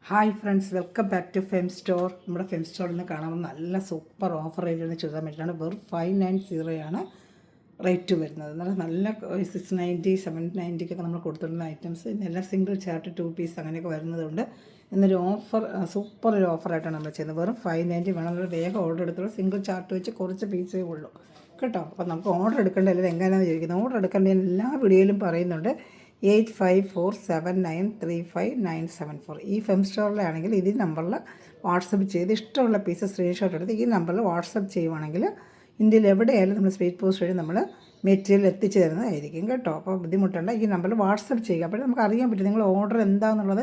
Hi friends, welcome back to Fem Store. നമ്മുടെ Fem സ്റ്റോറിൽ നിന്ന് കാണാൻ നല്ല സൂപ്പർ ഓഫർ റേറ്റിന് ചുരിദാർ മെറ്റീരിയലാണ്. വെറും 590 ആണ് റേറ്റ് വരുന്നത്. നല്ല 690 790 നമ്മൾ കൊടുത്തിരുന്ന ഐറ്റംസ് ഇന്നെല്ലാം സിംഗിൾ ചാർട്ട് 2 പീസ് അങ്ങനെയൊക്കെ വരുന്നതുകൊണ്ട് ഇന്നൊരു ഓഫർ, സൂപ്പർ ഒരു ഓഫറായിട്ടാണ് നമ്മൾ ചെയ്യുന്നത്. വെറും 590 വേണം. നമ്മൾ വേഗം ഓർഡർ എടുത്തോളൂ. സിംഗിൾ ചാർട്ട് വെച്ച് കുറച്ച് പീസേ ഉള്ളൂ കേട്ടോ. അപ്പോൾ നമുക്ക് ഓർഡർ എടുക്കേണ്ട അല്ലെങ്കിൽ എങ്ങനെയാണെന്ന് ചോദിക്കുന്നത്. ഓർഡർ എടുക്കേണ്ട എല്ലാ വീഡിയോയിലും പറയുന്നുണ്ട്. 8547935974 ഈ ഫെം സ്റ്റോറിലാണെങ്കിൽ ഈ നമ്പറിൽ വാട്സപ്പ് ചെയ്ത് ഇഷ്ടമുള്ള പീസ് സ്ക്രീൻഷോട്ട് എടുത്ത് ഈ നമ്പറിൽ വാട്സപ്പ് ചെയ്യുവാണെങ്കിൽ ഇന്ത്യയിൽ എവിടെയായാലും നമ്മൾ സ്പീഡ് പോസ്റ്റ് വഴി നമ്മൾ മെറ്റീരിയൽ എത്തിച്ചു തരുന്നതായിരിക്കും കേട്ടോ. അപ്പോൾ ബുദ്ധിമുട്ടുണ്ട്. ഈ നമ്പറിൽ വാട്സപ്പ് ചെയ്യുക. അപ്പോൾ നമുക്ക് അറിയാൻ പറ്റും നിങ്ങൾ ഓർഡർ എന്താണെന്നുള്ളത്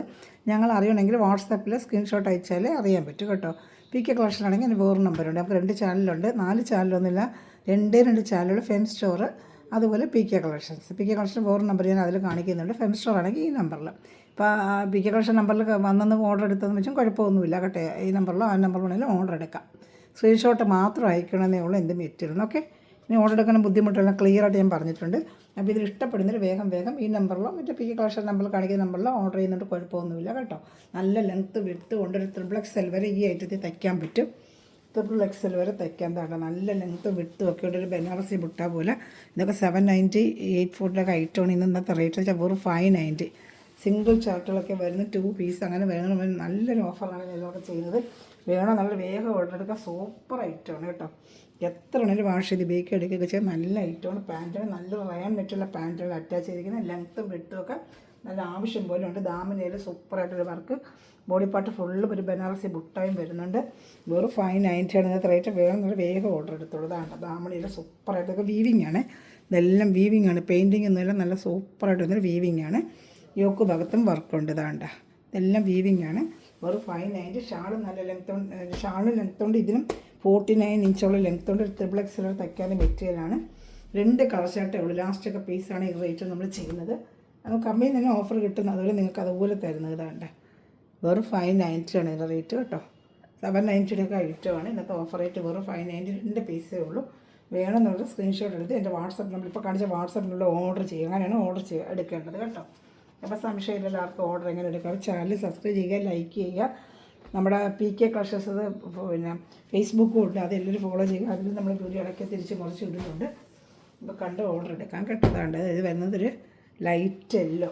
ഞങ്ങൾ അറിയണമെങ്കിൽ വാട്സപ്പിൽ സ്ക്രീൻഷോട്ട് അയച്ചാലേ അറിയാൻ പറ്റും കേട്ടോ. PK കളക്ഷൻ ആണെങ്കിൽ അതിന് വേറെ നമ്പറുണ്ട്. നമുക്ക് 2 ചാനലുണ്ട്, 4 ചാനലൊന്നുമില്ല, 2 ചാനലുകൾ. ഫെം സ്റ്റോർ അതുപോലെ PK കളക്ഷൻസ്. PK കളക്ഷൻ വേറെ നമ്പർ ഞാൻ അതിൽ കാണിക്കുന്നുണ്ട്. ഫെം സ്റ്റോർ ആണെങ്കിൽ ഈ നമ്പറിൽ. ഇപ്പോൾ PK കളക്ഷൻ നമ്പറിൽ വന്നെന്ന് ഓർഡർ എടുത്തതെന്ന് വെച്ചാൽ കുഴപ്പമൊന്നുമില്ല കേട്ടോ. ഈ നമ്പറിലോ ആ നമ്പറിൽ വേണമെങ്കിലും ഓർഡർ എടുക്കാം. സ്ക്രീൻഷോട്ട് മാത്രം അയക്കണമെന്നേ ഉള്ളൂ എന്ത് മെറ്റീരിയൽ. ഓക്കെ, ഇനി ഓർഡർ എടുക്കാൻ ബുദ്ധിമുട്ടുള്ള ക്ലിയറായിട്ട് ഞാൻ പറഞ്ഞിട്ടുണ്ട്. അപ്പോൾ ഇതിൽ ഇഷ്ടപ്പെടുന്നതിൽ വേഗം ഈ നമ്പറിലോ മറ്റേ PK കളക്ഷൻ നമ്പറിൽ കാണിക്കുന്ന നമ്പറിലോ ഓർഡർ ചെയ്യുന്നുണ്ട്. കുഴപ്പമൊന്നുമില്ല കേട്ടോ. നല്ല ലെങ്ത്ത് വിട്ട് കൊണ്ടൊരു XXL വരെ ഈ ഐറ്റത്തിൽ തയ്ക്കാൻ പറ്റും. XXL വരെ തയ്ക്കാൻ താണ്ട നല്ല ലെങ്ത്ത് വിട്ടും ഒക്കെ ഉള്ളൊരു ബനാറസി ബുട്ട പോലെ. ഇതൊക്കെ 790 840 ഐറ്റമാണ്. ഇന്നത്തെ റേറ്റ് വെച്ചാൽ വെറും 590. സിംഗിൾ ചാർട്ടുകളൊക്കെ വരുന്ന 2 പീസ് അങ്ങനെ വേണം. നല്ലൊരു ഓഫറാണ് ഇതിലൊക്കെ ചെയ്യുന്നത്. വേണം നല്ല വേഗം ഓർഡർ എടുക്കുക. സൂപ്പർ ഐറ്റമാണ് കേട്ടോ. എത്ര വേണമെങ്കിലും വാഷ് ചെയ്ത് ബേക്ക് എടുക്കുകയൊക്കെ ചെയ്യാൻ നല്ല ഐറ്റമാണ്. പാൻറ്റുകൾ നല്ല റയാൻ പറ്റുള്ള പാൻറ്റുകൾ അറ്റാച്ച് ചെയ്തിരിക്കുന്നത്. ലെങ്ത്തും വിട്ടുമൊക്കെ നല്ല ആവശ്യം പോലെ ഉണ്ട്. ദാമിനയിൽ സൂപ്പറായിട്ടൊരു വർക്ക്. ബോഡി പാർട്ട് ഫുള്ളും ഒരു ബനാറസി ബുട്ടായും വരുന്നുണ്ട്. വെറും 590 ആണ് ഇന്നത്തെ റേറ്റ്. വേണമെന്നുള്ള വേഗം ഓർഡർ എടുത്തുള്ളതാണ്. ദാമണിയിൽ സൂപ്പറായിട്ടൊക്കെ വീവിങ് ആണ്. ഇതെല്ലാം വീവിങ് ആണ്, പെയിൻറ്റിങ് ഒന്നുമില്ല. നല്ല സൂപ്പറായിട്ട് വന്നൊരു വീവിങ് ആണ്. യോക്ക് ഭാഗത്തും വർക്കുണ്ട്. ഇതാണ്ട ഇതെല്ലാം വീവിങ് ആണ്. വെറും 590. ഷാള് നല്ല ലെങ്ത്തുണ്ട്. ഇതിനും 49 ഇഞ്ചോളം ലെങ്ത്തുണ്ട്. ഒരു XXL തയ്ക്കാതെ മെറ്റീരിയലാണ്. 2 കളർ ഷർട്ടേ ഉള്ളൂ. ലാസ്റ്റൊക്കെ പീസാണ് ഈ റേറ്റ് നമ്മൾ ചെയ്യുന്നത്. നമുക്ക് കമ്മിയിൽ തന്നെ ഓഫർ കിട്ടുന്നത്. അതുപോലെ നിങ്ങൾക്ക് അതുപോലെ തരുന്നത് ഇതാണ്ട. വെറും 590 ആണ് ഇതിൻ്റെ റേറ്റ് കേട്ടോ. 790 ഐറ്റമാണ് ഇന്നത്തെ ഓഫർ റേറ്റ്. വെറും 590. 2 പീസേ ഉള്ളൂ. വേണമെന്നുള്ള സ്ക്രീൻഷോട്ട് എടുത്ത് എൻ്റെ വാട്സപ്പ് നമ്മളിപ്പോൾ കാണിച്ച വാട്സപ്പിനുള്ള ഓർഡർ ചെയ്യുക. അങ്ങനെയാണ് ഓർഡർ എടുക്കേണ്ടത് കേട്ടോ. അപ്പോൾ സംശയമില്ല എല്ലാവർക്കും ഓർഡർ എങ്ങനെ എടുക്കാം. ചാനൽ സബ്സ്ക്രൈബ് ചെയ്യുക, ലൈക്ക് ചെയ്യുക. നമ്മുടെ PK കളക്ഷൻസ് പിന്നെ ഫേസ്ബുക്കും ഉണ്ട്, അതെല്ലാവരും ഫോളോ ചെയ്യുക. അതിൽ നമ്മൾ വീഡിയോ ഇടയ്ക്ക് തിരിച്ച് കുറച്ച് ഇടുന്നുണ്ട്. ഇപ്പോൾ കണ്ട് ഓർഡർ എടുക്കാൻ കേട്ടതാണ്. ഇത് വരുന്നതൊരു ലൈറ്റ് യെല്ലോ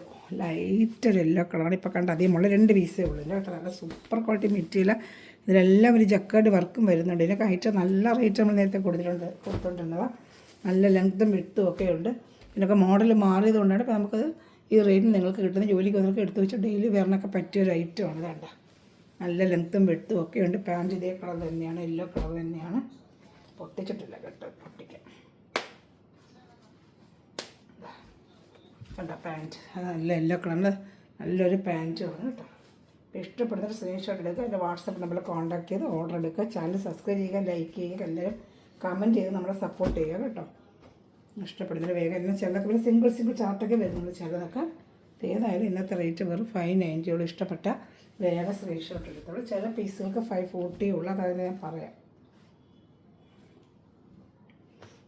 കളറാണ്. ഇപ്പോൾ കണ്ട് അധികമുള്ള 2 പീസേ ഉള്ളൂ കേട്ടോ. നല്ല സൂപ്പർ ക്വാളിറ്റി മെറ്റീരിയൽ. ഇതിലെല്ലാം ഒരു ജക്കാർഡ് വർക്കും വരുന്നുണ്ട്. ഇതിനൊക്കെ ഐറ്റം നല്ല റേറ്റ് നമ്മൾ നേരത്തെ കൊടുത്തുകൊണ്ടിരുന്നതാണ്. നല്ല ലെങ്ത്തും വിട്ടും ഒക്കെ ഉണ്ട്. ഇതിനൊക്കെ മോഡൽ മാറിയതുകൊണ്ടാണ് ഇപ്പോൾ നമുക്കത് ഈ റേറ്റിന് നിങ്ങൾക്ക് കിട്ടുന്ന ജോലിക്ക് വന്നൊക്കെ എടുത്ത് വെച്ച് ഡെയിലി വേറിനൊക്കെ പറ്റിയൊരു ഐറ്റമാണ്. ഇതാണ്ട നല്ല ലെങ്ത്തും വിട്ടും ഒക്കെ ഉണ്ട്. പാൻറ്റ് ഇതേ കളർ തന്നെയാണ്, യെല്ലോ കളർ തന്നെയാണ്. പൊട്ടിച്ചിട്ടില്ല കേട്ടോ, പൊട്ടിക്കാം. കണ്ട പാൻറ്റ് നല്ല യെല്ലോ കളറിൽ നല്ലൊരു പാൻറ്റുമാണ് കേട്ടോ. അപ്പോൾ ഇഷ്ടപ്പെടുന്നൊരു സ്ക്രീൻഷോട്ട് എടുക്കുക. എൻ്റെ വാട്സപ്പ് നമ്പറിൽ കോൺടാക്ട് ചെയ്ത് ഓർഡർ എടുക്കുക. ചാനൽ സബ്സ്ക്രൈബ് ചെയ്യുക, ലൈക്ക് ചെയ്യുക, എല്ലാവരും കമൻറ്റ് ചെയ്ത് നമ്മളെ സപ്പോർട്ട് ചെയ്യുക കേട്ടോ. ഇഷ്ടപ്പെടുന്നതിന് വേഗം എല്ലാം ചിലതൊക്കെ പിന്നെ സിംഗിൾ ചാർട്ടൊക്കെ വരുന്നുള്ളൂ ചിലതൊക്കെ. ഏതായാലും ഇന്നത്തെ റേറ്റ് വെറും 590. ഇഷ്ടപ്പെട്ട വേഗം സ്ക്രീൻഷോട്ട് എടുത്തോളൂ. ചില പീസുകൾക്ക് 540 ഉള്ളൂ, അതായത് ഞാൻ പറയാം.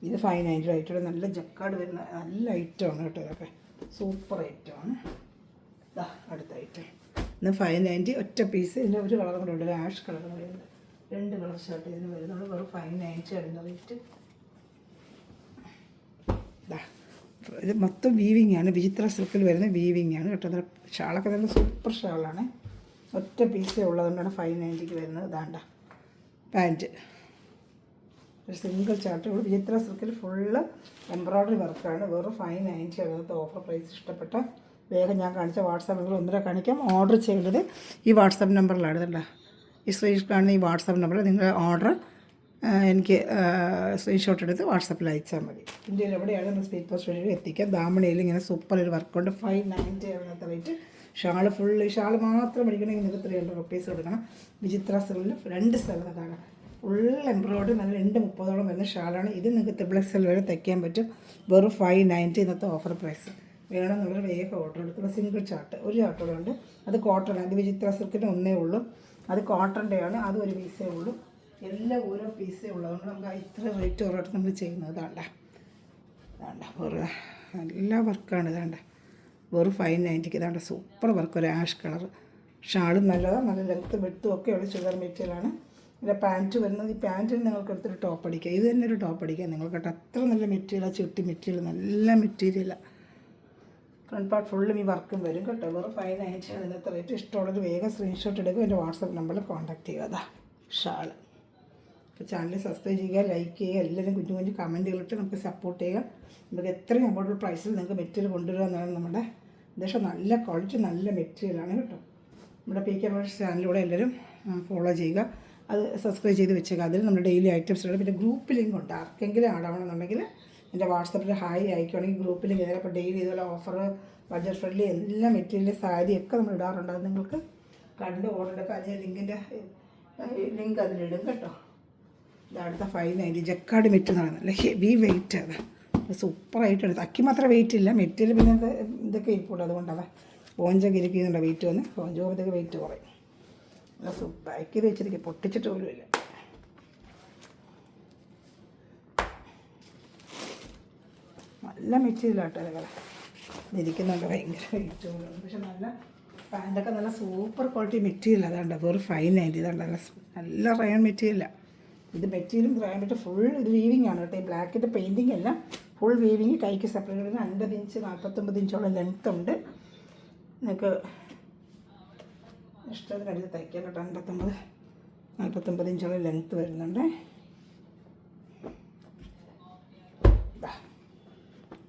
ഇത് 590 ആയിട്ടുള്ള നല്ല ജക്കാർഡ് വരുന്ന നല്ല ഐറ്റമാണ് കേട്ടോ. ഇതൊക്കെ സൂപ്പർ ഐറ്റമാണ്. ഇതാ അടുത്ത ഐറ്റം. ഇന്ന് 590 ഒറ്റ പീസ്. ഇതിൻ്റെ ഒരു കളറും കൂടെ ഉണ്ട്, ഒരു ആഷ് കളർ വരുന്നുണ്ട്. 2 കളർ ഷർട്ട് ഇതിന് വരുന്നുണ്ട്. വെറും 590 ആണ് റേറ്റ്. ഇത് മൊത്തം വീവിങ് ആണ്. വിചിത്ര സിൽക്കിൽ വരുന്ന വീവിങ് ആണ് കേട്ടോ. ഷാളൊക്കെ നല്ല സൂപ്പർ ഷാളാണ്. ഒറ്റ പീസേ ഉള്ളതുകൊണ്ടാണ് 590 വരുന്നത്. ഇതാണ്ട പാൻറ്റ് ഒരു സിംഗിൾ ചാർട്ട്. ഇവിടെ വിചിത്ര സിൽക്കിൽ ഫുള്ള് എംബ്രോയ്ഡറി വർക്കാണ്. വെറും 590 ആണ് ഇന്നത്തെ ഓഫർ പ്രൈസ്. ഇഷ്ടപ്പെട്ട വേഗം ഞാൻ കാണിച്ച വാട്സാപ്പ് നമ്പർ ഒന്നര കാണിക്കാം. ഓർഡർ ചെയ്യേണ്ടത് ഈ വാട്സാപ്പ് നമ്പറിലാണ് കേട്ടോ. ഈ സ്ക്രീൻഷോട്ട് കാണുന്ന ഈ വാട്സാപ്പ് നമ്പറിൽ നിങ്ങളുടെ ഓർഡർ എനിക്ക് സ്ക്രീൻഷോട്ട് എടുത്ത് വാട്സപ്പിൽ അയച്ചാൽ മതി. ഇന്ത്യയിൽ എവിടെയാണ് നമ്മൾ സ്പീഡ് പോസ്റ്റ് വഴി എത്തിക്കാം. ദാമണിയിൽ ഇങ്ങനെ സൂപ്പർ ഒരു വർക്കുണ്ട്. 590 ആണെന്നത്തെ റേറ്റ്. ഷാള് ഫുള്ള് ഷാള് മാത്രം മേടിക്കണമെങ്കിൽ നിങ്ങൾക്ക് 300 റുപ്പീസ് കൊടുക്കണം. വിചിത്ര സിൽക്കിൽ 2 സ്ഥലത്താണ് ഫുൾ എംബ്രോയ്ഡറി. നല്ല 230ഓളം വരുന്ന ഷാളാണ് ഇത്. നിങ്ങൾക്ക് XXL വരെ തയ്ക്കാൻ പറ്റും. വെറും 590 ഇന്നത്തെ ഓഫർ പ്രൈസ്. വേണമെന്നുള്ളൊരു വേഗം ഓർഡർ എടുക്കുക. സിംഗിൾ ചാർട്ട് ഒരു ചാർട്ടോടെ ഉണ്ട്. അത് കോട്ടൺ. അത് വിചിത്ര സിൽക്കിൻ്റെ ഒന്നേ ഉള്ളൂ. അത് കോട്ടൻ്റെയാണ്. അതും ഒരു പീസേ ഉള്ളൂ. എല്ലാം ഓരോ പീസേ ഉള്ളതുകൊണ്ട് നമുക്ക് ഇത്ര റേറ്റ് ഓരോട്ട് നമ്മൾ ചെയ്യുന്നത്. ഇതാണ്ട വെറുതെ നല്ല വർക്കാണ്. ഇതാണ്ട വെറും 590. ഇതാണ്ട സൂപ്പർ വർക്ക്. ഒരു ആഷ് കളർ ഷാളും നല്ലതാണ്, നല്ല ലെങ്ത്തും വെട്ടും ഒക്കെ ഉള്ള ചുരിദാർ മെറ്റീരിയലാണ്. ഇതിൻ്റെ പാൻറ്റ് വരുന്നത്, ഈ പാൻറ്റിന് നിങ്ങൾക്ക് എടുത്തൊരു ടോപ്പ് അടിക്കുക, ഇത് തന്നെ ഒരു ടോപ്പ് അടിക്കുക നിങ്ങൾക്ക് കേട്ടോ. അത്ര നല്ല മെറ്റീരിയലാണ്, ചുട്ടി മെറ്റീരിയൽ, നല്ല മെറ്റീരിയലാണ്. ഫ്രണ്ട് പാർട്ട് ഫുള്ളും ഈ വർക്കും വരും കേട്ടോ. വെറും 590 ഇന്നത്തെ റേറ്റ്. ഇഷ്ടമുള്ളത് വേഗം സ്ക്രീൻഷോട്ട് എടുക്കുക, എൻ്റെ വാട്സപ്പ് നമ്പറിൽ കോൺടാക്ട് ചെയ്യുക. അതാ ഷാള്. അപ്പോൾ ചാനൽ സബ്സ്ക്രൈബ് ചെയ്യുക, ലൈക്ക് ചെയ്യുക, എല്ലാവരും കുഞ്ഞു കുഞ്ഞു കമൻറ്റുകളിട്ട് നമുക്ക് സപ്പോർട്ട് ചെയ്യുക. നമുക്ക് എത്രയും അഫോർഡബിൾ പ്രൈസിൽ നിങ്ങൾക്ക് മെറ്റീരിയൽ കൊണ്ടുവരിക എന്നാണ് നമ്മുടെ ഉദ്ദേശം. നല്ല ക്വാളിറ്റി, നല്ല മെറ്റീരിയലാണ് കേട്ടോ. നമ്മുടെ പി കെ പ്രൊഡക്ട്സ് ചാനലിലൂടെ എല്ലാവരും ഫോളോ ചെയ്യുക, അത് സബ്സ്ക്രൈബ് ചെയ്ത് വെച്ചേക്കുക. അതിൽ നമ്മുടെ ഡെയിലി ഐറ്റംസ് ഉണ്ട്. പിന്നെ ഗ്രൂപ്പ് ലിങ്ക് ഉണ്ട്, ആർക്കെങ്കിലും ആടാവണമെന്നുണ്ടെങ്കിൽ എൻ്റെ വാട്സപ്പിൽ ഹായ് അയക്കുകയാണെങ്കിൽ ഗ്രൂപ്പ് ലിങ്ക് ചെയ്താൽ. അപ്പോൾ ഡെയിലി ഇതുപോലെ ഓഫർ, ബഡ്ജറ്റ് ഫ്രണ്ട്ലി എല്ലാ മെറ്റീരിയൽ, സാരിയൊക്കെ നമ്മൾ ഇടാറുണ്ട്. അത് നിങ്ങൾക്ക് കണ്ട് ഓർഡർ എടുക്കുക. അതിന് ലിങ്കിൻ്റെ ലിങ്ക് അതിലിടും കേട്ടോ. ഇതടുത്ത 590 ജക്കാർഡ് മെറ്റ് എന്ന് പറയുന്നത്, നല്ല ഹെവി വെയിറ്റ് ആണ്, സൂപ്പറായിട്ട് എടുത്ത്. അക്കി മാത്രം വെയിറ്റ് ഇല്ല, മെറ്റീരിയൽ പിന്നെ ഇതൊക്കെ ഇരിപ്പുണ്ട്. അതുകൊണ്ടാണ് പോഞ്ചൊക്കെ ഇരിക്കുന്നുണ്ട്, വെയിറ്റ് വന്ന് പോഞ്ച് പോകുമ്പോഴത്തേക്ക് വെയിറ്റ് കുറയും. നല്ല സൂപ്പർ പാക്ക് ചെയ്ത് വെച്ചിരിക്കുക, പൊട്ടിച്ചിട്ട് പോലും ഇല്ല. നല്ല മെറ്റീരിയലാട്ടോ ഇതൊക്കെ ഇരിക്കുന്നുണ്ട്, ഭയങ്കര വെയിറ്റ് പോലും. പക്ഷെ നല്ല പാൻറ്റൊക്കെ നല്ല സൂപ്പർ ക്വാളിറ്റി മെറ്റീരിയൽ. അതാണ്ട് വെറും 590. ഇതാണ്ട് നല്ല റയൺ മെറ്റീരിയലാണ്. ഇത് മെറ്റീരിയലും റയൺ മെറ്റീരിയൽ ഫുൾ ഇത് വീവിങ് ആണ് കേട്ടോ. ഈ ബ്ലാക്കിൻ്റെ പെയിൻറ്റിങ് അല്ല, ഫുൾ വീവിങ്. കൈക്ക് സെപ്പറേറ്റ് 50 ഇഞ്ച് 49 ഇഞ്ചോളം ലെങ്ത് ഉണ്ട്. നിങ്ങൾക്ക് ഇഷ്ടത്തിനടുത്ത് തയ്ക്കാൻ കേട്ടോ. 49 ഇഞ്ചോളം ലെങ്ത്ത് വരുന്നുണ്ട്.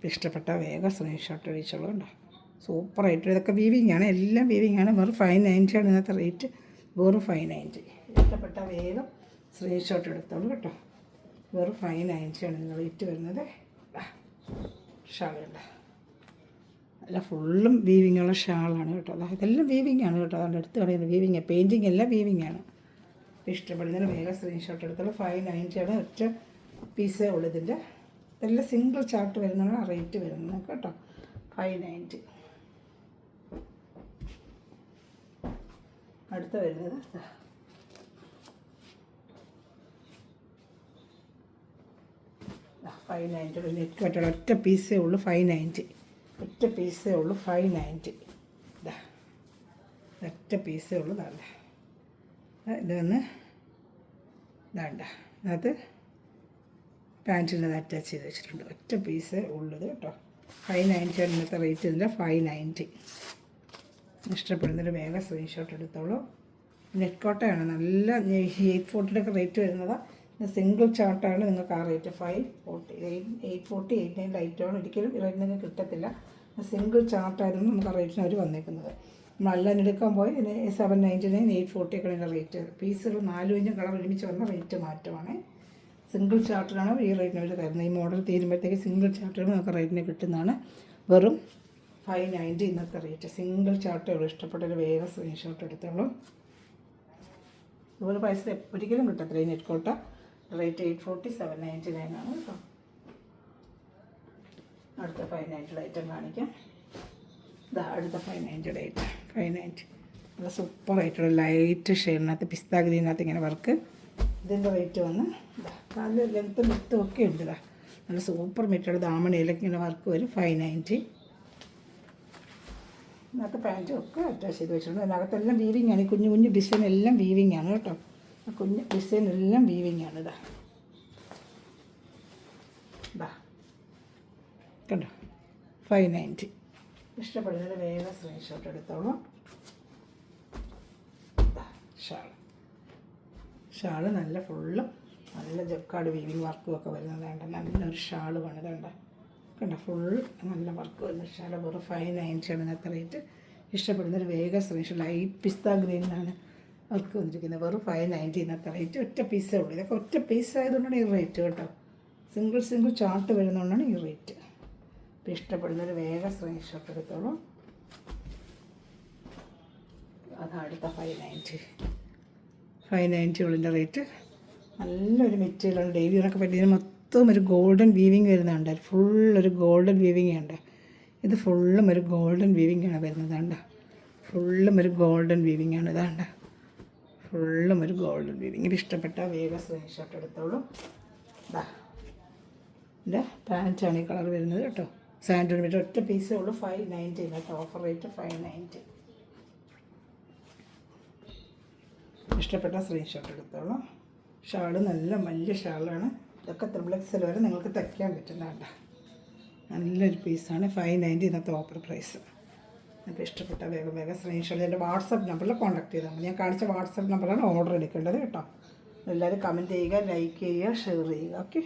ഇഷ്ടപ്പെട്ട വേഗം സ്ക്രീൻഷോട്ട് അടിച്ചോളൂ കേട്ടോ. സൂപ്പറായിട്ട് ഇതൊക്കെ വീവിങ് ആണ്, എല്ലാം വീവിങ് ആണ്. വെറും 590 ആണ് ഇന്നത്തെ റേറ്റ്, വെറും 590. ഇഷ്ടപ്പെട്ട വേഗം സ്ക്രീൻഷോട്ട് എടുത്തോളൂ കേട്ടോ. വെറും 590 ആണ് ഇതിൻ്റെ റേറ്റ് വരുന്നത്. ഷാളുണ്ട്, അല്ല ഫുള്ളും വീവിങ് ഉള്ള ഷാളാണ് കേട്ടോ. ഇതെല്ലാം വീവിങ് ആണ് കേട്ടോ. അതുകൊണ്ട് എടുത്ത് കളയുന്നത് വീവിങ്, പെയിൻറ്റിങ് എല്ലാം വീവിങ് ആണ്. ഇഷ്ടപ്പെടുന്നതിന് വേഗം സ്ക്രീൻഷോട്ട് എടുത്തോളൂ. 590 ആണ്, ഒറ്റ പീസേ ഉള്ളൂ ഇതിൻ്റെ. ഇതെല്ലാം സിംഗിൾ ചാർട്ട് വരുന്നതാണ് ആ റേറ്റ് വരുന്നത് കേട്ടോ. 590. അടുത്ത വരുന്നത് 590. നെറ്റ് പറ്റുള്ള ഒറ്റ പീസേ ഉള്ളൂ, 590. ഒറ്റ പീസേ ഉള്ളൂ, 590. ഒറ്റ പീസേ ഉള്ളൂ. ഇതാണ്ട ഇത് വന്ന് ഇതാണ്ട അതിനകത്ത് പാൻറ്റിൻ്റെ അറ്റാച്ച് ചെയ്ത് വെച്ചിട്ടുണ്ട്. ഒറ്റ പീസേ ഉള്ളത് കേട്ടോ. 590 ആണ് ഇന്നത്തെ റേറ്റ് ഇതിൻ്റെ. 590. ഇഷ്ടപ്പെടുന്നൊരു വേഗം സ്ക്രീൻഷോട്ട് എടുത്തോളൂ. നെറ്റ് കോട്ടയാണ്, നല്ല 840 ഒക്കെ റേറ്റ് വരുന്നതാണ്. സിംഗിൾ ചാർട്ടാണ് നിങ്ങൾക്ക് ആ റേറ്റ്. 540 840 89 ലൈറ്റാണ്. ഒരിക്കലും റേറ്റ് നിങ്ങൾക്ക് കിട്ടത്തില്ല. സിംഗിൾ ചാർട്ടായിരുന്നു നമുക്ക് ആ റേറ്റിന് അവർ വന്നേക്കുന്നത്. നമ്മളെല്ലാം എടുക്കാൻ പോയി 799 840 ഒക്കെ ഇതിൻ്റെ റേറ്റ്. പീസുകൾ 4-5 കളർ ഒരുമിച്ച് വന്ന റേറ്റ് മാറ്റമാണ്. സിംഗിൾ ചാർട്ടിലാണ് ഈ റേറ്റിന് അവർ തരുന്നത്. ഈ മോഡൽ തീരുമ്പോഴത്തേക്ക് സിംഗിൾ ചാർട്ടിൽ നമുക്ക് റേറ്റിന് കിട്ടുന്നതാണ്. വെറും 590 ഇന്നത്തെ റേറ്റ്. സിംഗിൾ ചാർട്ടേ ഉള്ളൂ. ഇഷ്ടപ്പെട്ടൊരു വേഗം സ്ക്രീൻഷോട്ട് എടുത്തോളൂ. ഇതുപോലെ പൈസ ഒരിക്കലും കിട്ടത്തില്ല. ഈ നെറ്റ് കോട്ട റേറ്റ് 840 799 ആണ് കേട്ടോ. അടുത്ത 590 ഐറ്റം കാണിക്കാം. ഇതാ അടുത്ത 590 ഐറ്റം. 590 നല്ല സൂപ്പറായിട്ടുള്ള ലൈറ്റ് ഷെയ്ഡിനകത്ത് പിസ്ത ഗ്രീനകത്ത് ഇങ്ങനെ വർക്ക്. ഇതിൻ്റെ റേറ്റ് വന്ന് നല്ല ലെങ്ത്തും വിത്തും ഒക്കെ ഉണ്ട്. ഇതാ നല്ല സൂപ്പർ മെറ്റീരിയൽ. ദാമണയിലൊക്കെ ഇങ്ങനെ വർക്ക് വരും. 590. ഇതിനകത്ത് പാൻറ്റും ഒക്കെ അറ്റാച്ച് ചെയ്ത് വെച്ചിട്ടുണ്ട്. അതിനകത്തെല്ലാം വീവിങ് ആണ്. കുഞ്ഞു കുഞ്ഞു ഡിസൈൻ എല്ലാം വീവിങ് ആണ് കേട്ടോ. കുഞ്ഞു ഡിസൈൻ എല്ലാം വീവിങ് ആണ്. ഇതാ കണ്ടോ. 590. ഇഷ്ടപ്പെടുന്നത് വേഗം സ്ക്രീൻഷോട്ട് എടുത്തോളൂ. ഷാള് നല്ല ഫുള്ളും നല്ല ജക്കാർഡ് വീവിങ് വർക്കും ഒക്കെ വരുന്നതാണ്. നല്ലൊരു ഷാള് പണിതുണ്ട് കണ്ടോ. ഫുൾ നല്ല വർക്ക് വരുന്ന ഷാള്. വെറും 590 ആണ് ഇന്നത്തെ റേറ്റ്. ഇഷ്ടപ്പെടുന്നൊരു വേഗം സ്ക്രീൻഷോട്ട്. ലൈറ്റ് പിസ്ത ഗ്രീനിലാണ് വർക്ക് വന്നിരിക്കുന്നത്. വെറും 590 ഇന്നത്തെ റേറ്റ്. ഒറ്റ പീസേ ഉള്ളൂ. ഇതൊക്കെ ഒറ്റ പീസ് ആയതുകൊണ്ടാണ് ഈ റേറ്റ് കേട്ടോ. സിംഗിൾ ചാർട്ട് വരുന്നതുകൊണ്ടാണ് ഈ റേറ്റ്. അപ്പോൾ ഇഷ്ടപ്പെടുന്നൊരു വേഗം സ്ക്രീൻഷോട്ട് എടുത്തോളൂ. അതാണ് അടുത്ത 590 ഉള്ളിൻ്റെ റേറ്റ്. നല്ലൊരു മെറ്റീരിയലാണ്. ഡെയിലി ഇതിനൊക്കെ പറ്റിയ മൊത്തം ഒരു ഗോൾഡൻ വീവിങ് വരുന്നുണ്ട്. ഫുള്ളൊരു ഗോൾഡൻ വീവിങ് ഉണ്ട്. ഇത് ഫുള്ളും ഒരു ഗോൾഡൻ വീവിങ് ആണ് വരുന്നത്. കണ്ട ഫുള്ളും ഒരു ഗോൾഡൻ വീവിങ് ആണ്. ഇതാണ്ട ഫുള്ളും ഒരു ഗോൾഡൻ വീവിങ്. ഇത് ഇഷ്ടപ്പെട്ട വേഗം സ്ക്രീൻഷോട്ട് എടുത്തോളൂ. ഇതാ ഇതിൻ്റെ പാൻറ്റാണ് ഈ കളർ വരുന്നത് കേട്ടോ. സാൻഡൂൺ മീറ്റർ ഒറ്റ പീസേ ഉള്ളൂ. 590 കേട്ടോ. Offer rate 590. ഇഷ്ടപ്പെട്ട സ്ക്രീൻഷോട്ട് എടുത്തോളൂ. ഷാള് നല്ല വലിയ ഷാളാണ്. ഇതൊക്കെ XXL വരെ നിങ്ങൾക്ക് തയ്ക്കാൻ പറ്റുന്നതാണ്. നല്ലൊരു പീസാണ്. 590 ഇന്നത്തെ ഓഫർ പ്രൈസ്. അപ്പോൾ ഇഷ്ടപ്പെട്ട വേഗം സ്ക്രീൻഷോട്ട് എൻ്റെ വാട്സപ്പ് നമ്പറിൽ കോൺടാക്ട് ചെയ്താൽ മതി. ഞാൻ കാണിച്ച വാട്സപ്പ് നമ്പറാണ് ഓർഡർ എടുക്കേണ്ടത് കേട്ടോ. എല്ലാവരും കമൻറ്റ് ചെയ്യുക, ലൈക്ക് ചെയ്യുക, ഷെയർ ചെയ്യുക. ഓക്കെ,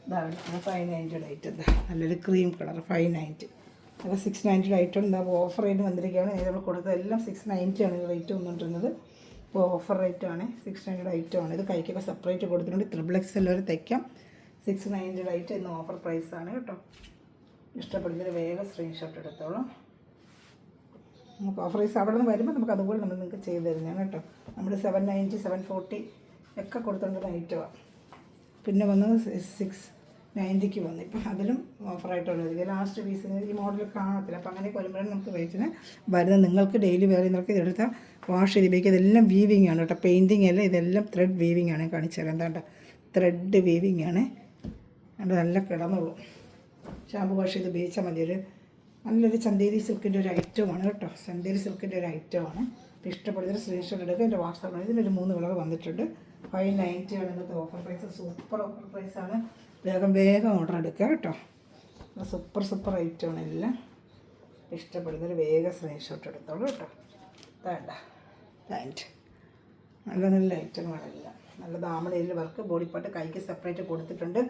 ഇതാണ് 590 ഐറ്റം. എന്താ നല്ലൊരു ക്രീം കളർ 590. അപ്പോൾ 690 ഐറ്റം എന്താ ഓഫർ റേറ്റ് വന്നിരിക്കുകയാണ്. നമ്മൾ കൊടുത്തതെല്ലാം 690 ആണ് റേറ്റ് വന്നിട്ടുള്ളത്. ഇപ്പോൾ ഓഫർ റേറ്റാണ്. 690 ഐറ്റമാണ്. ഇത് കൈക്കൊക്കെ സെപ്പറേറ്റ് കൊടുത്തിട്ടുണ്ട്. XXL വരെ തയ്ക്കാം. 690 ഐറ്റം ഇന്ന് ഓഫർ പ്രൈസാണ് കേട്ടോ. ഇഷ്ടപ്പെടുന്നതിന് വേഗം സ്ക്രീൻഷോട്ട് എടുത്തോളാം. നമുക്ക് ഓഫർ പ്രൈസ് അവിടെ നിന്ന് വരുമ്പോൾ നമുക്ക് അതുപോലെ നമ്മൾ നിങ്ങൾക്ക് ചെയ്ത് തരുന്നതാണ് കേട്ടോ. നമ്മൾ 790, 740 ഒക്കെ കൊടുത്തുകൊണ്ടിരുന്ന ഐറ്റമാണ്. പിന്നെ വന്നത് 690 വന്നു. ഇപ്പം അതിലും ഓഫറായിട്ടുള്ളത് ലാസ്റ്റ് പീസിന് ഈ മോഡൽ കാണത്തില്ല. അപ്പോൾ അങ്ങനെയൊക്കെ വരുമ്പോഴാണ് നമുക്ക് റേറ്റിന് വരുന്നത്. നിങ്ങൾക്ക് ഡെയിലി വേറെ നിങ്ങൾക്ക് ഇതെടുത്താൽ വാഷ് ചെയ്ത് ഉപയോഗിക്കുക. ഇതെല്ലാം വീവിങ് ആണ് കേട്ടോ, പെയിൻറ്റിങ് അല്ല. ഇതെല്ലാം ത്രെഡ് വീവിങ് ആണ്. കാണിച്ചാൽ എന്താണ്ട് ത്രെഡ് വീവിങ് ആണ്. അത് നല്ല കിടന്നുള്ളൂ. ഷാമ്പു വാഷ് ചെയ്ത് ഉപയോഗിച്ചാൽ മതി. നല്ലൊരു ചന്തേരി സിൽക്കിൻ്റെ ഒരു ഐറ്റമാണ് കേട്ടോ. ചന്തേരി സിൽക്കിൻ്റെ ഒരു ഐറ്റമാണ്. അപ്പോൾ ഇഷ്ടപ്പെടുന്നൊരു സ്ക്രീൻഷോട്ട് എടുക്കുക. എൻ്റെ വാട്സാപ്പിൽ ഇതിനൊരു 3 കളർ വന്നിട്ടുണ്ട്. 590 ആണ് ഇന്നത്തെ ഓഫർ പ്രൈസ്. സൂപ്പർ ഓഫർ പ്രൈസാണ്. വേഗം ഓർഡർ എടുക്കുക കേട്ടോ. സൂപ്പർ ഐറ്റമാണ് എല്ലാം. ഇഷ്ടപ്പെടുന്നൊരു വേഗം സ്ക്രീൻഷോട്ട് എടുത്തോളൂ കേട്ടോ. വേണ്ട പാൻറ്റ് നല്ല ഐറ്റങ്ങളെല്ലാം. നല്ല ദാമണയിൽ വർക്ക്, ബോഡി പാർട്ട് കൈക്ക് സെപ്പറേറ്റ് കൊടുത്തിട്ടുണ്ട്.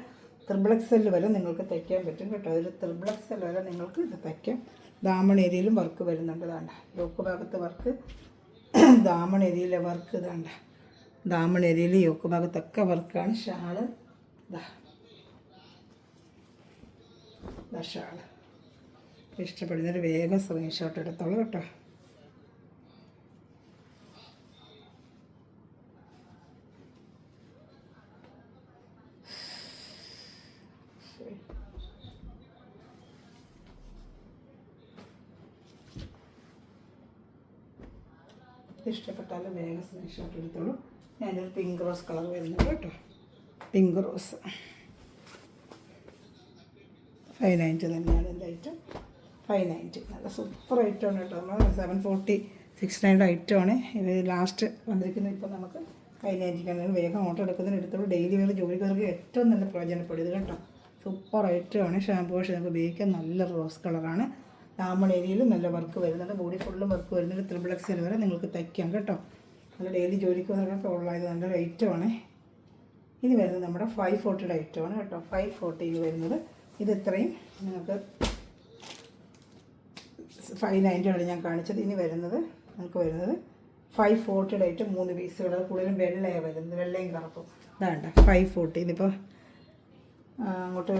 XXL വരെ നിങ്ങൾക്ക് തയ്ക്കാൻ പറ്റും കേട്ടോ. അതിൽ XXL വരെ നിങ്ങൾക്ക് ഇത് തയ്ക്കാം. ദാമൺ ഏരിയയിലും വർക്ക് വരുന്നുണ്ട്. ഇതാണ്ട യോക്ക് ഭാഗത്ത് വർക്ക്, ദാമൺ ഏരിയയിലെ വർക്ക്. ഇതാണ്ട ദാമൺ ഏരിയയിൽ യോക്ക് ഭാഗത്തൊക്കെ വർക്കാണ്. ഷാള് ഷാള് ഇഷ്ടപ്പെടുന്നൊരു വേഗം സ്ക്രീൻഷോട്ട് എടുത്തോളൂ കേട്ടോ. ഇഷ്ടപ്പെട്ടാലും വേഗം സ്ക്രീൻഷോട്ട് എടുത്തോളൂ. ഞാനൊരു പിങ്ക് റോസ് കളർ വരുന്നുണ്ട് കേട്ടോ. പിങ്ക് റോസ് 590 തന്നെയാണ് എൻ്റെ ഐറ്റം. 590 നല്ല സൂപ്പർ ഐറ്റമാണ് കേട്ടോ. നമ്മൾ 740, 690 ഐറ്റമാണ് ഇത് ലാസ്റ്റ് വന്നിരിക്കുന്നത്. ഇപ്പോൾ നമുക്ക് 590 വേഗം ഓർഡർ എടുക്കുന്നതിന് എടുത്തോളൂ. ഡെയിലി വേറെ ജോലിക്കാർക്ക് ഏറ്റവും നല്ല പ്രയോജനപ്പെടും ഇത് കേട്ടോ. സൂപ്പർ ഐറ്റമാണ്. ഷാമ്പു വാഷ് നമുക്ക് ഉപയോഗിക്കാൻ. നല്ല റോസ് കളറാണ്. ദാമൺ ഏരിയയിലും നല്ല വർക്ക് വരുന്നുണ്ട്. ബോഡി ഫുള്ളും വർക്ക് വരുന്നുണ്ട്. XXL വരെ നിങ്ങൾക്ക് തയ്ക്കാം കേട്ടോ. നല്ല ഡെയിലി ജോലിക്ക് വന്നവർക്ക് ഉള്ളത് നല്ലൊരു ഐറ്റമാണ്. ഇനി വരുന്നത് നമ്മുടെ 540 ഐറ്റമാണ് കേട്ടോ. 540 വരുന്നത് ഇത് ഇത്രയും നിങ്ങൾക്ക് 590 ഞാൻ കാണിച്ചത്. ഇനി വരുന്നത് നമുക്ക് വരുന്നത് 540 ഐറ്റം 3 പീസുകൾ. കൂടുതലും വെള്ളയാണ് വരുന്നത്, വെള്ളയും കറുപ്പും. ഇതാണ്ട 540. ഇതിപ്പോൾ അങ്ങോട്ട്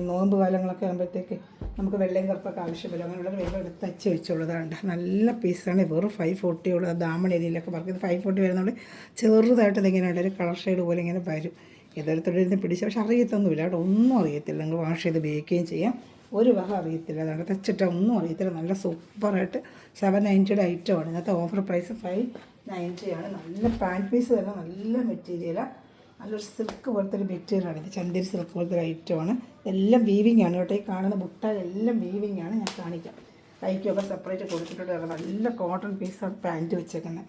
നോമ്പ് കാലങ്ങളൊക്കെ ആകുമ്പോഴത്തേക്ക് നമുക്ക് വെള്ളയും കറുപ്പൊക്കെ ആവശ്യമില്ല. അങ്ങനെയുള്ളൊരു വേഗം എടുത്ത് തച്ച് വെച്ചുള്ളതാണ്. നല്ല പീസാണ്. വെറും 540 ഉള്ളത്. ദാമൺ ഏരിയയിലൊക്കെ വർക്ക് ഇത് 540 വരുന്നതുകൊണ്ട് ചെറുതായിട്ട് ഇതിങ്ങനെയുള്ള ഒരു കളർ ഷെയ്ഡ് പോലെ ഇങ്ങനെ വരും. ഏതൊരുത്തോടെ പിടിച്ച പക്ഷെ അറിയത്തൊന്നുമില്ല കേട്ടോ. ഒന്നും അറിയത്തില്ല. നിങ്ങൾ വാഷ് ചെയ്ത് ഉപയോഗിക്കുകയും ചെയ്യാം. ഒരു വക അറിയത്തില്ല. അതാണ് തച്ചിട്ടാൽ ഒന്നും അറിയത്തില്ല. നല്ല സൂപ്പറായിട്ട് 790 ഐറ്റമാണ്. ഇന്നത്തെ ഓഫർ പ്രൈസ് 590 ആണ്. നല്ല പാൻറ്റ് പീസ് തന്നെ, നല്ല മെറ്റീരിയലാണ്. നല്ലൊരു സിൽക്ക് പോലത്തെ ഒരു മെറ്റീരിയലാണ്. ഇത് ചന്ദേരി സിൽക്ക് പോലത്തെ ഒരു ഐറ്റമാണ്. എല്ലാം വീവിങ് ആണ് കേട്ടോ. ഈ കാണുന്ന ബുട്ടാലെല്ലാം വീവിങ് ആണ്. ഞാൻ കാണിക്കാം. കൈക്കൊക്കെ സെപ്പറേറ്റ് കൊടുത്തിട്ടുണ്ട്. നല്ല കോട്ടൺ പീസാണ് പാൻറ്റ് വെച്ചേക്കുന്നത്.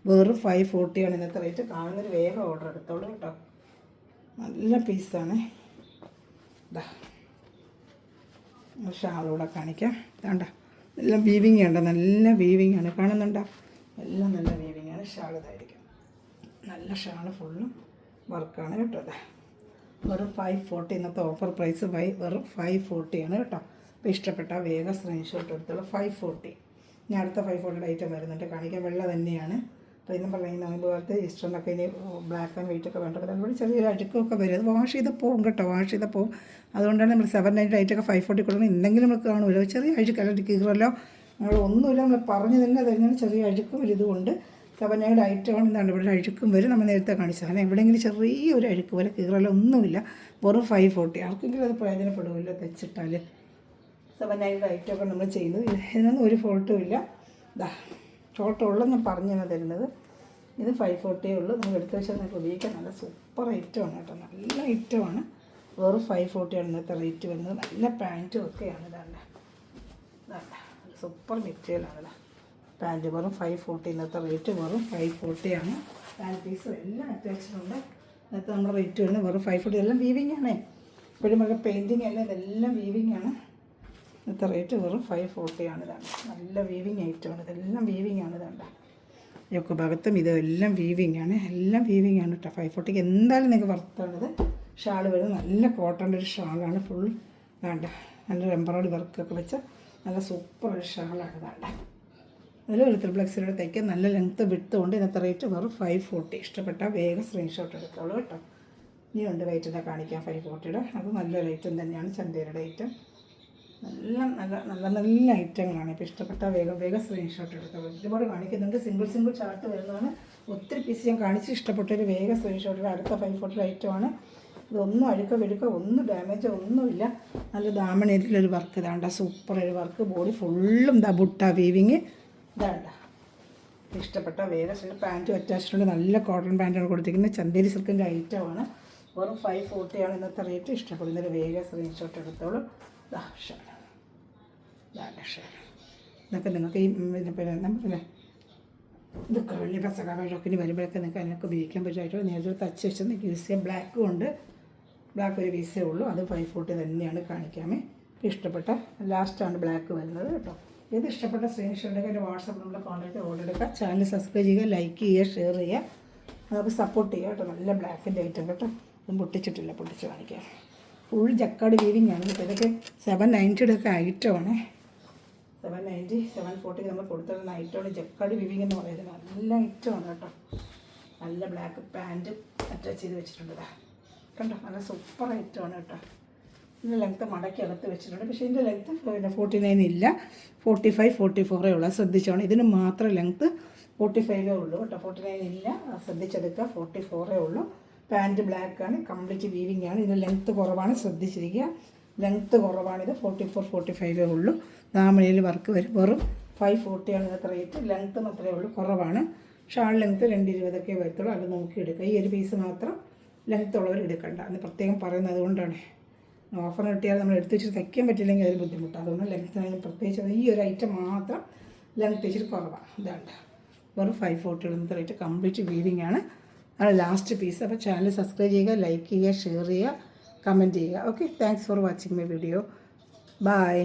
വെറും 540 ആണ് ഇന്നത്തെ റേറ്റ്. കാണുന്നൊരു വേഗം ഓർഡർ എടുത്തോളൂ കേട്ടോ. നല്ല പീസാണ്. ഇതാ ഷാളൂടെ കാണിക്കാം. വേണ്ട എല്ലാം വീവിങ് ഉണ്ട്. നല്ല വീവിങ് ആണ്. കാണുന്നുണ്ടോ? എല്ലാം നല്ല വീവിങ് ആണ്. ഷാൾ ഇതായിരിക്കും. നല്ല ഷാൾ ഫുള്ളും വർക്കാണ് കേട്ടോ. അതെ വെറും 540 ഇന്നത്തെ ഓഫർ പ്രൈസ് വെറും 540 ആണ് കേട്ടോ. അപ്പോൾ ഇഷ്ടപ്പെട്ട വേഗം സ്ക്രീൻഷോട്ട് എടുത്തോളൂ. 540. ഇനി അടുത്ത 540 ഐറ്റം വരുന്നുണ്ട് കാണിക്കാൻ. വെള്ള തന്നെയാണ്. അപ്പോൾ ഇന്നും പറഞ്ഞാൽ നോമ്പ് കാലത്ത് ഈസ്റ്ററിനൊക്കെ ഇനി ബ്ലാക്ക് ആൻഡ് വൈറ്റ് ഒക്കെ വേണ്ടത് അതുപോലെ ചെറിയൊരു അഴുക്കൊക്കെ വരും. അത് വാഷ് ചെയ്താൽ പോകും കേട്ടോ. വാഷ് ചെയ്താൽ പോകും. അതുകൊണ്ടാണ് നമ്മൾ 790 ഐറ്റൊക്കെ 540 കൊടുക്കണം. എന്തെങ്കിലും നമുക്ക് കാണുമല്ലോ ചെറിയ അഴുക്ക്, അല്ലെങ്കിൽ കീറല്ലോ നമ്മൾ ഒന്നുമില്ല. നമ്മൾ പറഞ്ഞു തന്നെ ചെറിയ അഴുക്കും ഒരു ഇതുകൊണ്ട് 790 ഐറ്റമാണ്. എന്താണ് ഇവിടെ അഴുക്കും വരും. നമ്മൾ നേരത്തെ കാണിച്ചാൽ അങ്ങനെ എവിടെയെങ്കിലും ചെറിയൊരു അഴുക്ക് പോലെ കീറലോ ഒന്നുമില്ല. വെറും 540. ആർക്കെങ്കിലും അത് പ്രയോജനപ്പെടുമല്ലോ തെച്ചിട്ടാൽ. 790 ഐറ്റമൊക്കെ നമ്മൾ ചെയ്യുന്നത്. ഇതിനൊന്നും ഒരു ഫോൾട്ടും ഇല്ല. ഇതാ ഫോട്ടോ ഉള്ളത് ഞാൻ പറഞ്ഞു തന്നെ തരുന്നത്. ഇത് 540 ഉള്ളൂ. നമ്മൾ എടുത്ത് വെച്ചാൽ നമുക്ക് ഉപയോഗിക്കാൻ. നല്ല സൂപ്പർ ഐറ്റമാണ് കേട്ടോ. നല്ല ഐറ്റമാണ്. വെറും 540 ആണ് ഇന്നത്തെ റേറ്റ് വരുന്നത്. നല്ല പാൻറ്റും ഒക്കെയാണ്. ഇതാണ്ട സൂപ്പർ മെറ്റീരിയലാണല്ലോ. പാൻറ്റ് വെറും 540. ഇന്നത്തെ റേറ്റ് വെറും 540 ആണ്. പാൻറ്റ് പീസും എല്ലാം അത്യാവശ്യമുണ്ട്. ഇന്നത്തെ നമ്മുടെ റേറ്റ് വരുന്നത് വെറും 540. എല്ലാം വീവിങ് ആണ്. ഇപ്പോഴും നമുക്ക് പെയിൻറ്റിങ് അല്ല, ഇതെല്ലാം വീവിങ് ആണ്. ഇന്നത്തെ റേറ്റ് വെറും 540 ആണ്. ഇതാണ് നല്ല വീവിങ് ഐറ്റമാണ്. ഇതെല്ലാം വീവിങ് ആണ്. ഇതാണ്ട ഒക്കെ ഭാഗത്തും ഇതെല്ലാം വീവിങ് ആണ്. എല്ലാം വീവിങ് ആണ് കേട്ടോ. 540 എന്തായാലും നിങ്ങൾക്ക് വർത്താണിത്. ഷാൾ വരുന്നത് നല്ല കോട്ടൻ്റെ ഒരു ഷാളാണ്. ഫുൾ വേണ്ട നല്ല എംബ്രോയിഡറി വർക്കൊക്കെ വെച്ച് നല്ല സൂപ്പർ ഒരു ഷാളാണ്. വേണ്ട അതിൽ ഒരു ത്രിപ്ലക്സിലൂടെ തയ്ക്കാൻ നല്ല ലെങ്ത്ത് വിട്ടുകൊണ്ട് ഇന്നത്തെ റേറ്റ് വെറും 540. ഇഷ്ടപ്പെട്ട വേഗം സ്ക്രീൻഷോട്ട് എടുത്തോളൂ കേട്ടോ. ഇനി ഉണ്ട് വെയിറ്റിനെ കാണിക്കാം 540യുടെ. അത് നല്ലൊരു ഐറ്റം തന്നെയാണ്. ചന്തേരുടെ ഐറ്റം എല്ലാം നല്ല നല്ല നല്ല ഐറ്റങ്ങളാണ്. ഇപ്പോൾ ഇഷ്ടപ്പെട്ട വേഗം സ്ക്രീൻഷോട്ട് എടുത്തോളൂ. ഒരുപാട് കാണിക്കുന്നുണ്ട്. സിംഗിൾ ചാർട്ട് വരുന്നതാണ്. ഒത്തിരി പീസ് ഞാൻ കാണിച്ച് ഇഷ്ടപ്പെട്ടൊരു വേഗം സ്ക്രീൻഷോട്ട്. അടുത്ത 540 ഐറ്റമാണ്. ഇതൊന്നും അഴുക്ക ഒന്നും ഡാമേജോ ഒന്നുമില്ല. നല്ല ദാമണേരിലൊരു വർക്ക് ഇതാണ്ട സൂപ്പർ ഒരു വർക്ക്. ബോഡി ഫുള്ളും ഇതാ ബുട്ട വീവിങ് ഇതാണ്ട. ഇഷ്ടപ്പെട്ട വേഗം പാൻറ്റും അറ്റാച്ചിട്ടുണ്ട്. നല്ല കോട്ടൺ പാൻറ്റാണ് കൊടുത്തിരിക്കുന്നത്. ചന്തേരി സിൽക്കിൻ്റെ ഐറ്റമാണ്. വെറും 540 ആണ് ഇന്നത്തെ റേറ്റ്. ഇഷ്ടപ്പെടുന്നൊരു വേഗം സ്ക്രീൻഷോട്ട് എടുത്തോളൂ. ഇതൊക്കെ നിങ്ങൾക്ക് ഈ പിന്നെ നമ്മളില്ലേ ഇതൊക്കെ വലിയ പച്ചക്കറികളൊക്കെ വരുമ്പോഴൊക്കെ നിങ്ങൾക്ക് അതിനൊക്കെ ഉപയോഗിക്കാൻ പറ്റുമായിട്ട് നേരത്തെ തച്ച് വെച്ച് നിങ്ങൾക്ക് യൂസ് ചെയ്യാം. ബ്ലാക്കും ഉണ്ട്. ബ്ലാക്ക് ഒരു പീസേ ഉള്ളൂ. അത് 540 തന്നെയാണ് കാണിക്കാമേ. ഇഷ്ടപ്പെട്ട ലാസ്റ്റാണ് ബ്ലാക്ക് വരുന്നത് കേട്ടോ. ഏത് ഇഷ്ടപ്പെട്ട സ്ക്രീൻഷോട്ടൊക്കെ എൻ്റെ വാട്സാപ്പ് നമ്മൾ കോൺടാക്റ്റ് ഓർഡർ എടുക്കുക. ചാനൽ സബ്സ്ക്രൈബ് ചെയ്യുക, ലൈക്ക് ചെയ്യുക, ഷെയർ ചെയ്യുക. നമുക്ക് സപ്പോർട്ട് ചെയ്യുക കേട്ടോ. നല്ല ബ്ലാക്കിൻ്റെ ഐറ്റം കേട്ടോ. ഒന്നും പൊട്ടിച്ചിട്ടില്ല, പൊട്ടിച്ച് കാണിക്കാം. ഫുൾ ജക്കാട് വീവിങ് ആണ്. ഇതൊക്കെ 790 ഒക്കെ ഐറ്റമാണ്. 790 740 നമ്മൾ കൊടുത്തിരുന്ന ഐറ്റമാണ് ജക്കാട് വീവിങ് എന്ന് പറയുന്നത്. നല്ല ഐറ്റമാണ് കേട്ടോ. നല്ല ബ്ലാക്ക് പാൻറ്റ് അറ്റാച്ച് ചെയ്ത് വെച്ചിട്ടുണ്ട് കണ്ടോ. നല്ല സൂപ്പർ ഐറ്റമാണ് കേട്ടോ. ഇതിൻ്റെ ലെങ്ത്ത് മടക്കി അകത്ത് വെച്ചിട്ടുണ്ട്. പക്ഷേ ഇതിൻ്റെ ലെങ്ത്ത് പിന്നെ 49 ഇല്ല, 45 44 ഉള്ളൂ. ശ്രദ്ധിച്ചോണം. ഇതിന് മാത്രം ലെങ്ത്ത് 45 ഉള്ളൂ കേട്ടോ. 49 ഇല്ല, ശ്രദ്ധിച്ചെടുക്കുക. 44 ഉള്ളൂ. പാൻറ്റ് ബ്ലാക്കാണ്. കംപ്ലീറ്റ് വീവിങ് ആണ്. ഇതിൻ്റെ ലെങ്ത്ത് കുറവാണ്, ശ്രദ്ധിച്ചിരിക്കുക. ലെങ്ത്ത് കുറവാണിത്. 44 45 ഉള്ളൂ. ദാമണിയിൽ വർക്ക് വരും. വെറും 540 ആണ് ഇന്നത്തെ റേറ്റ്. ലെങ്ത്ത് മാത്രമേ ഉള്ളൂ, കുറവാണ്. ഷാൾ ലെങ്ത്ത് 220 വരത്തുള്ളൂ. അത് നോക്കി എടുക്കുക. ഈ ഒരു പീസ് മാത്രം ലെങ്ത്ത് ഉള്ളവർ എടുക്കണ്ട എന്ന് പ്രത്യേകം പറയുന്നത്. അതുകൊണ്ടാണ് ഓഫർ കിട്ടിയാൽ നമ്മൾ എടുത്ത് വെച്ചിട്ട് തയ്ക്കാൻ പറ്റില്ലെങ്കിൽ അതിൽ ബുദ്ധിമുട്ടാണ്. അതുകൊണ്ട് ലെങ്ത്ത് പ്രത്യേകിച്ച് ഈ ഒരു ഐറ്റം മാത്രം ലെങ്ത്ത് വെച്ചിട്ട് കുറവാണ്. ഇതാണ്ട് വെറും 540 ഇന്നത്തെ റേറ്റ്. കംപ്ലീറ്റ് വീവിങ് ആണ്. അത് ലാസ്റ്റ് പീസ്. അപ്പോൾ ചാനൽ സബ്സ്ക്രൈബ് ചെയ്യുക, ലൈക്ക് ചെയ്യുക, ഷെയർ ചെയ്യുക, കമൻറ്റ് ചെയ്യുക. Okay, thanks for watching my video. By.